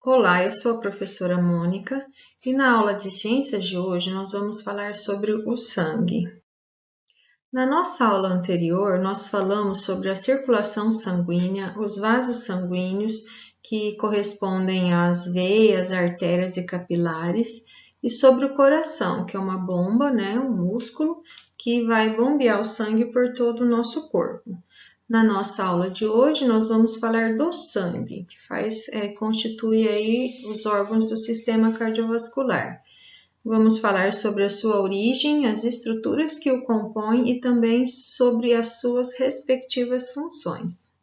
Olá, eu sou a professora Mônica e na aula de ciências de hoje nós vamos falar sobre o sangue. Na nossa aula anterior, nós falamos sobre a circulação sanguínea, os vasos sanguíneos, que correspondem às veias, artérias e capilares, e sobre o coração, que é uma bomba, um músculo, que vai bombear o sangue por todo o nosso corpo. Na nossa aula de hoje, nós vamos falar do sangue, que constitui aí os órgãos do sistema cardiovascular. Vamos falar sobre a sua origem, as estruturas que o compõem e também sobre as suas respectivas funções.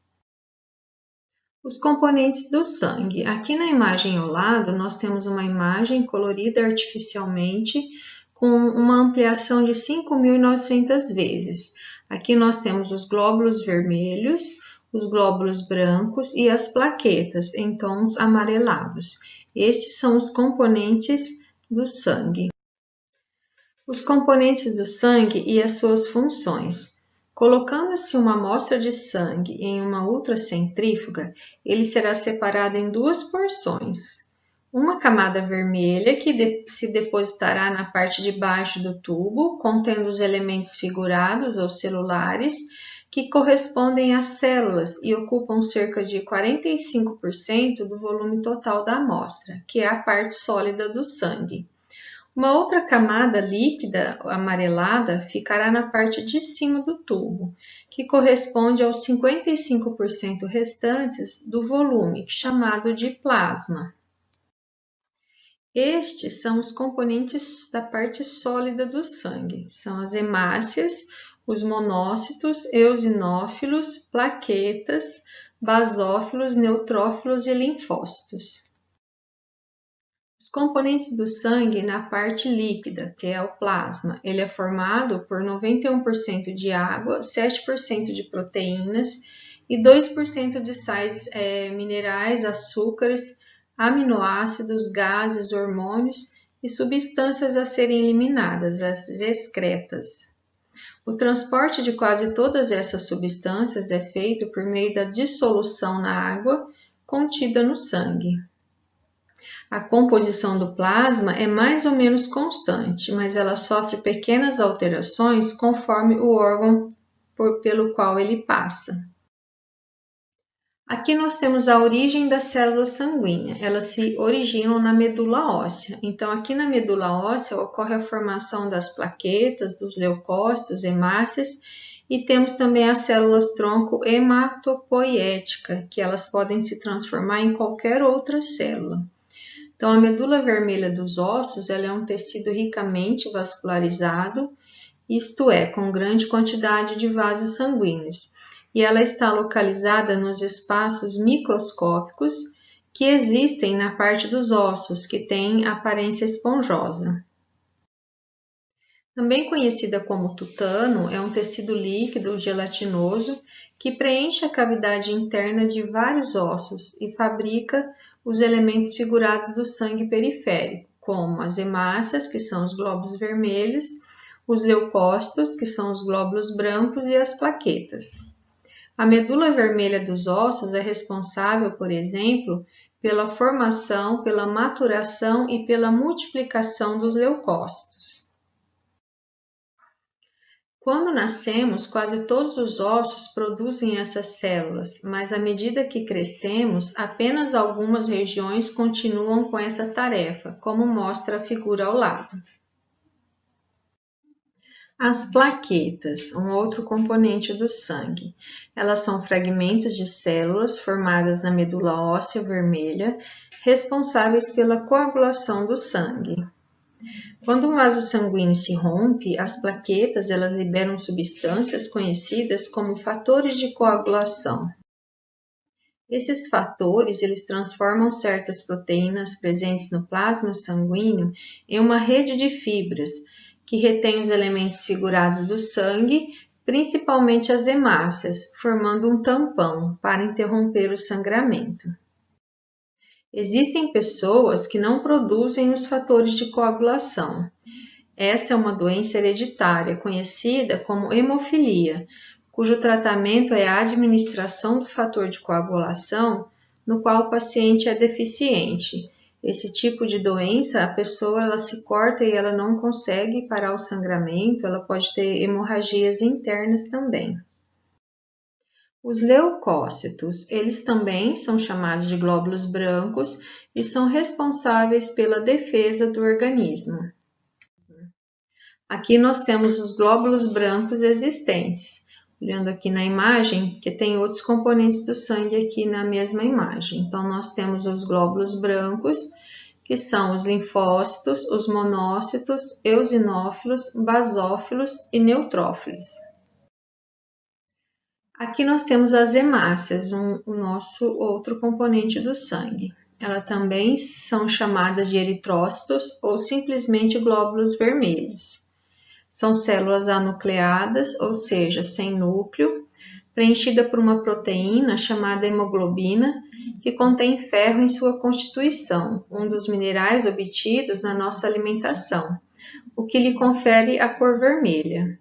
Os componentes do sangue. Aqui na imagem ao lado, nós temos uma imagem colorida artificialmente com uma ampliação de 5.900 vezes. Aqui nós temos os glóbulos vermelhos, os glóbulos brancos e as plaquetas em tons amarelados. Esses são os componentes do sangue. Os componentes do sangue e as suas funções. Colocando-se uma amostra de sangue em uma ultracentrífuga, ele será separado em duas porções. Uma camada vermelha que se depositará na parte de baixo do tubo, contendo os elementos figurados ou celulares, que correspondem às células e ocupam cerca de 45% do volume total da amostra, que é a parte sólida do sangue. Uma outra camada líquida amarelada ficará na parte de cima do tubo, que corresponde aos 55% restantes do volume, chamado de plasma. Estes são os componentes da parte sólida do sangue. São as hemácias, os monócitos, eosinófilos, plaquetas, basófilos, neutrófilos e linfócitos. Os componentes do sangue na parte líquida, que é o plasma, ele é formado por 91% de água, 7% de proteínas e 2% de sais minerais, açúcares, aminoácidos, gases, hormônios e substâncias a serem eliminadas, as excretas. O transporte de quase todas essas substâncias é feito por meio da dissolução na água contida no sangue. A composição do plasma é mais ou menos constante, mas ela sofre pequenas alterações conforme o órgão pelo qual ele passa. Aqui nós temos a origem da célula sanguínea. Elas se originam na medula óssea. Então, aqui na medula óssea ocorre a formação das plaquetas, dos leucócitos, hemácias, e temos também as células tronco hematopoética, que elas podem se transformar em qualquer outra célula. Então, a medula vermelha dos ossos ela é um tecido ricamente vascularizado, isto é, com grande quantidade de vasos sanguíneos, e ela está localizada nos espaços microscópicos que existem na parte dos ossos, que tem aparência esponjosa. Também conhecida como tutano, é um tecido líquido gelatinoso que preenche a cavidade interna de vários ossos e fabrica os elementos figurados do sangue periférico, como as hemácias, que são os glóbulos vermelhos, os leucócitos, que são os glóbulos brancos, e as plaquetas. A medula vermelha dos ossos é responsável, por exemplo, pela formação, pela maturação e pela multiplicação dos leucócitos. Quando nascemos, quase todos os ossos produzem essas células, mas à medida que crescemos, apenas algumas regiões continuam com essa tarefa, como mostra a figura ao lado. As plaquetas, um outro componente do sangue. Elas são fragmentos de células formadas na medula óssea vermelha, responsáveis pela coagulação do sangue. Quando um vaso sanguíneo se rompe, as plaquetas elas liberam substâncias conhecidas como fatores de coagulação. Esses fatores eles transformam certas proteínas presentes no plasma sanguíneo em uma rede de fibras que retém os elementos figurados do sangue, principalmente as hemácias, formando um tampão para interromper o sangramento. Existem pessoas que não produzem os fatores de coagulação. Essa é uma doença hereditária, conhecida como hemofilia, cujo tratamento é a administração do fator de coagulação no qual o paciente é deficiente. Esse tipo de doença, a pessoa ela se corta e ela não consegue parar o sangramento, ela pode ter hemorragias internas também. Os leucócitos, eles também são chamados de glóbulos brancos e são responsáveis pela defesa do organismo. Aqui nós temos os glóbulos brancos existentes. Olhando aqui na imagem, que tem outros componentes do sangue aqui na mesma imagem. Então, nós temos os glóbulos brancos, que são os linfócitos, os monócitos, eosinófilos, basófilos e neutrófilos. Aqui nós temos as hemácias, o nosso outro componente do sangue. Elas também são chamadas de eritrócitos ou simplesmente glóbulos vermelhos. São células anucleadas, ou seja, sem núcleo, preenchida por uma proteína chamada hemoglobina, que contém ferro em sua constituição, um dos minerais obtidos na nossa alimentação, o que lhe confere a cor vermelha.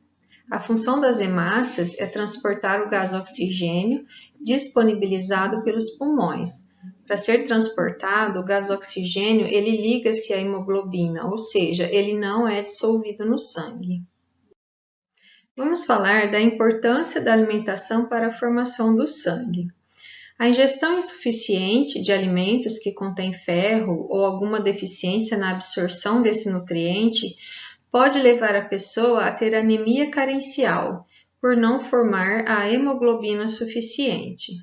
A função das hemácias é transportar o gás oxigênio disponibilizado pelos pulmões. Para ser transportado, o gás oxigênio ele liga-se à hemoglobina, ou seja, ele não é dissolvido no sangue. Vamos falar da importância da alimentação para a formação do sangue. A ingestão insuficiente de alimentos que contêm ferro ou alguma deficiência na absorção desse nutriente pode levar a pessoa a ter anemia carencial, por não formar a hemoglobina suficiente.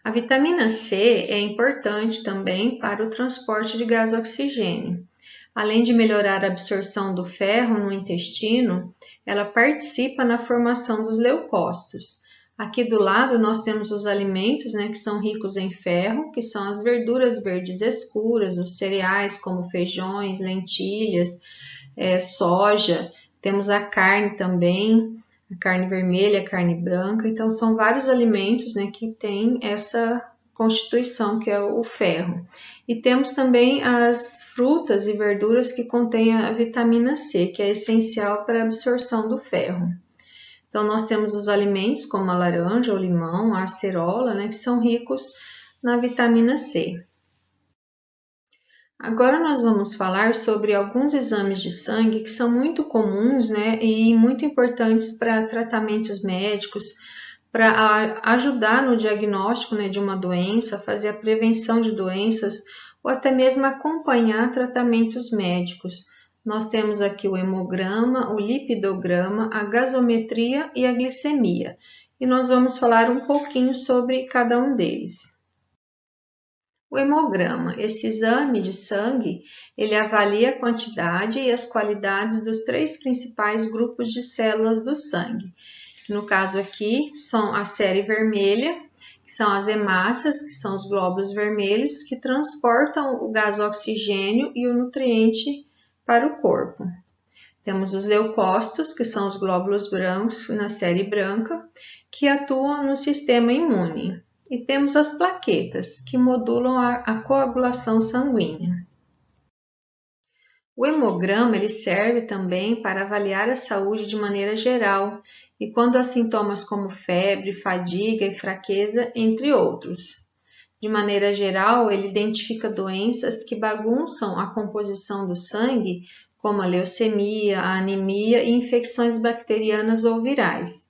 A vitamina C é importante também para o transporte de gás oxigênio. Além de melhorar a absorção do ferro no intestino, ela participa na formação dos leucócitos. Aqui do lado nós temos os alimentos, que são ricos em ferro, que são as verduras verdes escuras, os cereais como feijões, lentilhas, soja, temos a carne também, a carne vermelha, a carne branca, então são vários alimentos que têm essa constituição que é o ferro. E temos também as frutas e verduras que contêm a vitamina C, que é essencial para a absorção do ferro. Então nós temos os alimentos como a laranja, o limão, a acerola, que são ricos na vitamina C. Agora nós vamos falar sobre alguns exames de sangue que são muito comuns, e muito importantes para tratamentos médicos, para ajudar no diagnóstico, de uma doença, fazer a prevenção de doenças ou até mesmo acompanhar tratamentos médicos. Nós temos aqui o hemograma, o lipidograma, a gasometria e a glicemia. E nós vamos falar um pouquinho sobre cada um deles. O hemograma, esse exame de sangue, ele avalia a quantidade e as qualidades dos 3 principais grupos de células do sangue. No caso aqui, são a série vermelha, que são as hemácias, que são os glóbulos vermelhos, que transportam o gás oxigênio e o nutriente para o corpo. Temos os leucócitos, que são os glóbulos brancos na série branca, que atuam no sistema imune. E temos as plaquetas, que modulam a coagulação sanguínea. O hemograma ele serve também para avaliar a saúde de maneira geral e quando há sintomas como febre, fadiga e fraqueza, entre outros. De maneira geral, ele identifica doenças que bagunçam a composição do sangue, como a leucemia, a anemia e infecções bacterianas ou virais.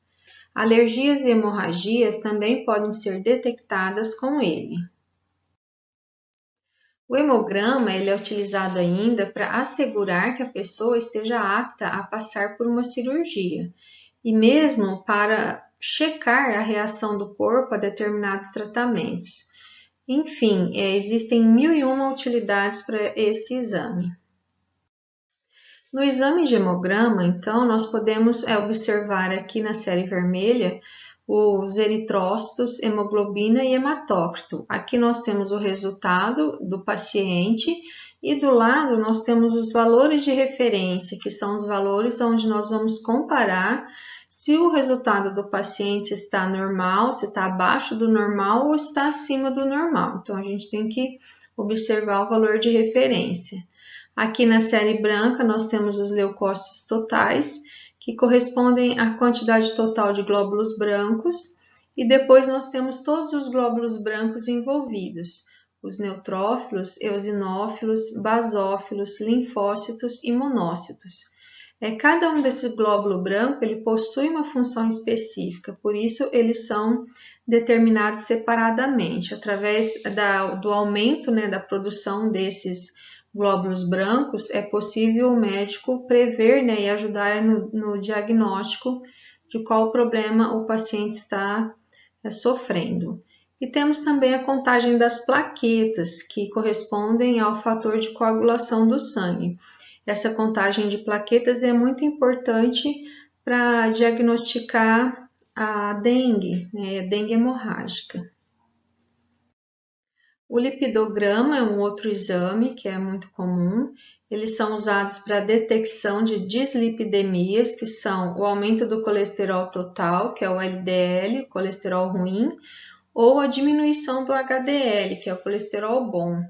Alergias e hemorragias também podem ser detectadas com ele. O hemograma ele é utilizado ainda para assegurar que a pessoa esteja apta a passar por uma cirurgia e mesmo para checar a reação do corpo a determinados tratamentos. Enfim, existem 1001 utilidades para esse exame. No exame de hemograma, então, nós podemos observar aqui na série vermelha os eritrócitos, hemoglobina e hematócrito. Aqui nós temos o resultado do paciente e do lado nós temos os valores de referência, que são os valores onde nós vamos comparar se o resultado do paciente está normal, se está abaixo do normal ou está acima do normal. Então, a gente tem que observar o valor de referência. Aqui na série branca nós temos os leucócitos totais, que correspondem à quantidade total de glóbulos brancos, E depois nós temos todos os glóbulos brancos envolvidos, os neutrófilos, eosinófilos, basófilos, linfócitos e monócitos. Cada um desses glóbulos brancos ele possui uma função específica, por isso eles são determinados separadamente. Através do aumento, da produção desses glóbulos brancos, é possível o médico prever, e ajudar no diagnóstico de qual problema o paciente está sofrendo. E temos também a contagem das plaquetas, que correspondem ao fator de coagulação do sangue. Essa contagem de plaquetas é muito importante para diagnosticar a dengue, a dengue hemorrágica. O lipidograma é um outro exame que é muito comum. Eles são usados para a detecção de dislipidemias, que são o aumento do colesterol total, que é o LDL, colesterol ruim, ou a diminuição do HDL, que é o colesterol bom,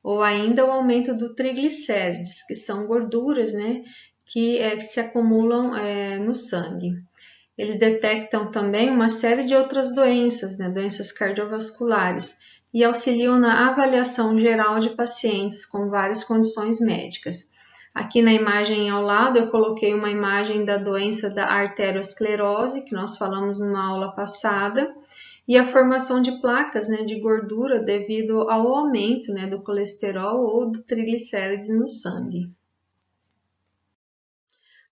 ou ainda o aumento do triglicérides, que são gorduras, que se acumulam no sangue. Eles detectam também uma série de outras doenças, doenças cardiovasculares, e auxiliam na avaliação geral de pacientes com várias condições médicas. Aqui na imagem ao lado eu coloquei uma imagem da doença da arteriosclerose, que nós falamos numa aula passada, e a formação de placas de gordura devido ao aumento do colesterol ou do triglicérides no sangue.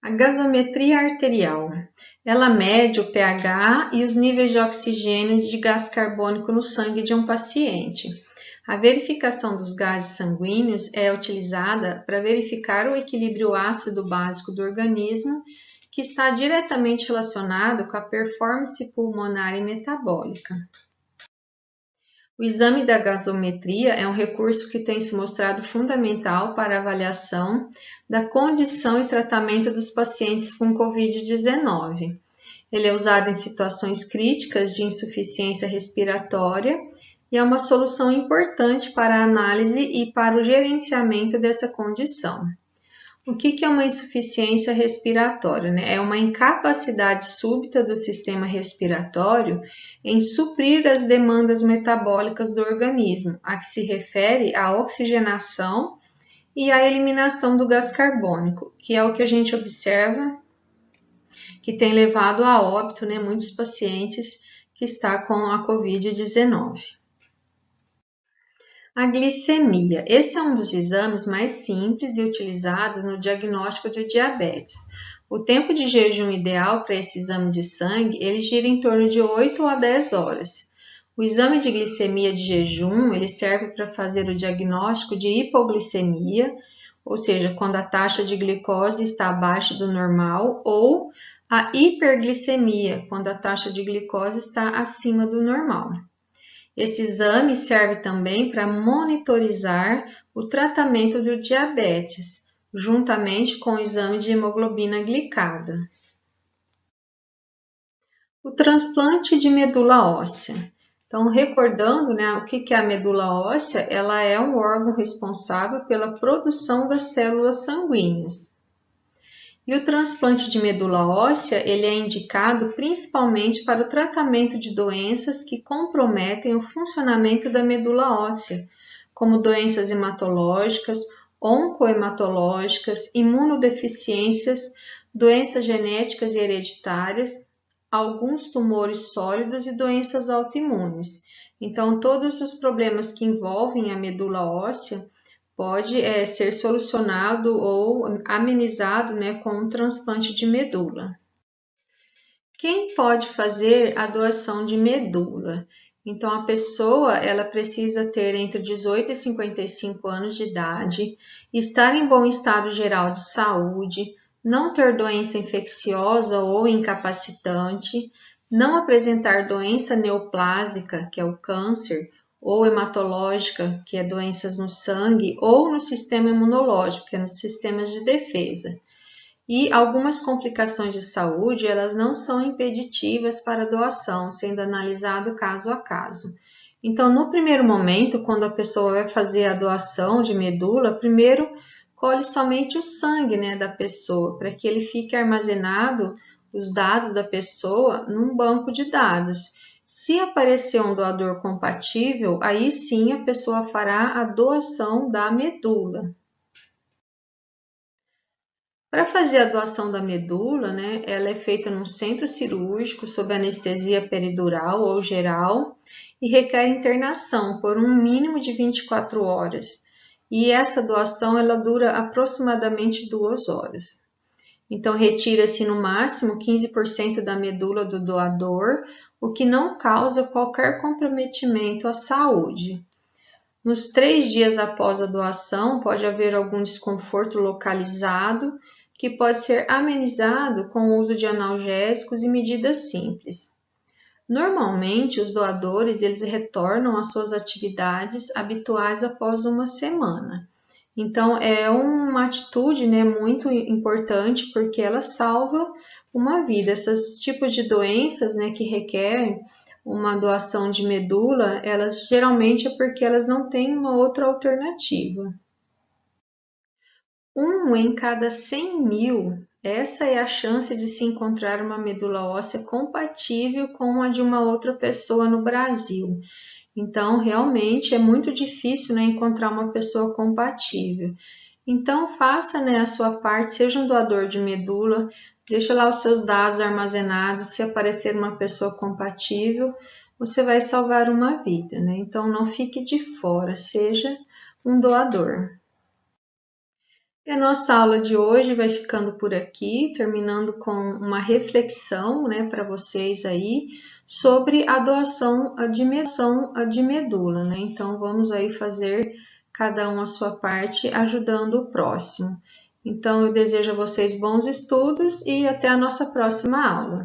A gasometria arterial, ela mede o pH e os níveis de oxigênio e de gás carbônico no sangue de um paciente. A verificação dos gases sanguíneos é utilizada para verificar o equilíbrio ácido básico do organismo, que está diretamente relacionado com a performance pulmonar e metabólica. O exame da gasometria é um recurso que tem se mostrado fundamental para a avaliação da condição e tratamento dos pacientes com Covid-19. Ele é usado em situações críticas de insuficiência respiratória e é uma solução importante para a análise e para o gerenciamento dessa condição. O que é uma insuficiência respiratória? É uma incapacidade súbita do sistema respiratório em suprir as demandas metabólicas do organismo, a que se refere à oxigenação e à eliminação do gás carbônico, que é o que a gente observa que tem levado a óbito muitos pacientes que estão com a Covid-19. A glicemia. Esse é um dos exames mais simples e utilizados no diagnóstico de diabetes. O tempo de jejum ideal para esse exame de sangue, ele gira em torno de 8 a 10 horas. O exame de glicemia de jejum, ele serve para fazer o diagnóstico de hipoglicemia, ou seja, quando a taxa de glicose está abaixo do normal, ou a hiperglicemia, quando a taxa de glicose está acima do normal. Esse exame serve também para monitorizar o tratamento do diabetes, juntamente com o exame de hemoglobina glicada. O transplante de medula óssea. Então, recordando o que é a medula óssea, ela é um órgão responsável pela produção das células sanguíneas. E o transplante de medula óssea, ele é indicado principalmente para o tratamento de doenças que comprometem o funcionamento da medula óssea, como doenças hematológicas, oncohematológicas, imunodeficiências, doenças genéticas e hereditárias, alguns tumores sólidos e doenças autoimunes. Então, todos os problemas que envolvem a medula óssea pode ser solucionado ou amenizado com um transplante de medula. Quem pode fazer a doação de medula? Então, a pessoa ela precisa ter entre 18 e 55 anos de idade, estar em bom estado geral de saúde, não ter doença infecciosa ou incapacitante, não apresentar doença neoplásica, que é o câncer, ou hematológica, que é doenças no sangue, ou no sistema imunológico, que é nos sistemas de defesa. E algumas complicações de saúde, elas não são impeditivas para a doação, sendo analisado caso a caso. Então, no primeiro momento, quando a pessoa vai fazer a doação de medula, primeiro colhe somente o sangue da pessoa, para que ele fique armazenado, os dados da pessoa, num banco de dados. Se aparecer um doador compatível, aí sim a pessoa fará a doação da medula. Para fazer a doação da medula, né, ela é feita num centro cirúrgico sob anestesia peridural ou geral e requer internação por um mínimo de 24 horas. E essa doação ela dura aproximadamente 2 horas. Então, retira-se no máximo 15% da medula do doador, o que não causa qualquer comprometimento à saúde. Nos 3 dias após a doação, pode haver algum desconforto localizado, que pode ser amenizado com o uso de analgésicos e medidas simples. Normalmente, os doadores eles retornam às suas atividades habituais após uma semana. Então, é uma atitude, né, muito importante porque ela salva uma vida. Esses tipos de doenças, né, que requerem uma doação de medula, elas geralmente é porque elas não têm uma outra alternativa. 1 em cada 100 mil, essa é a chance de se encontrar uma medula óssea compatível com a de uma outra pessoa no Brasil. Então, realmente é muito difícil, né, encontrar uma pessoa compatível. Então, faça, né, a sua parte, seja um doador de medula, deixa lá os seus dados armazenados. Se aparecer uma pessoa compatível, você vai salvar uma vida, né? Então, não fique de fora, seja um doador. E a nossa aula de hoje vai ficando por aqui, terminando com uma reflexão, né, para vocês aí sobre a doação de medula, né? Então vamos aí fazer cada um a sua parte, ajudando o próximo. Então eu desejo a vocês bons estudos e até a nossa próxima aula.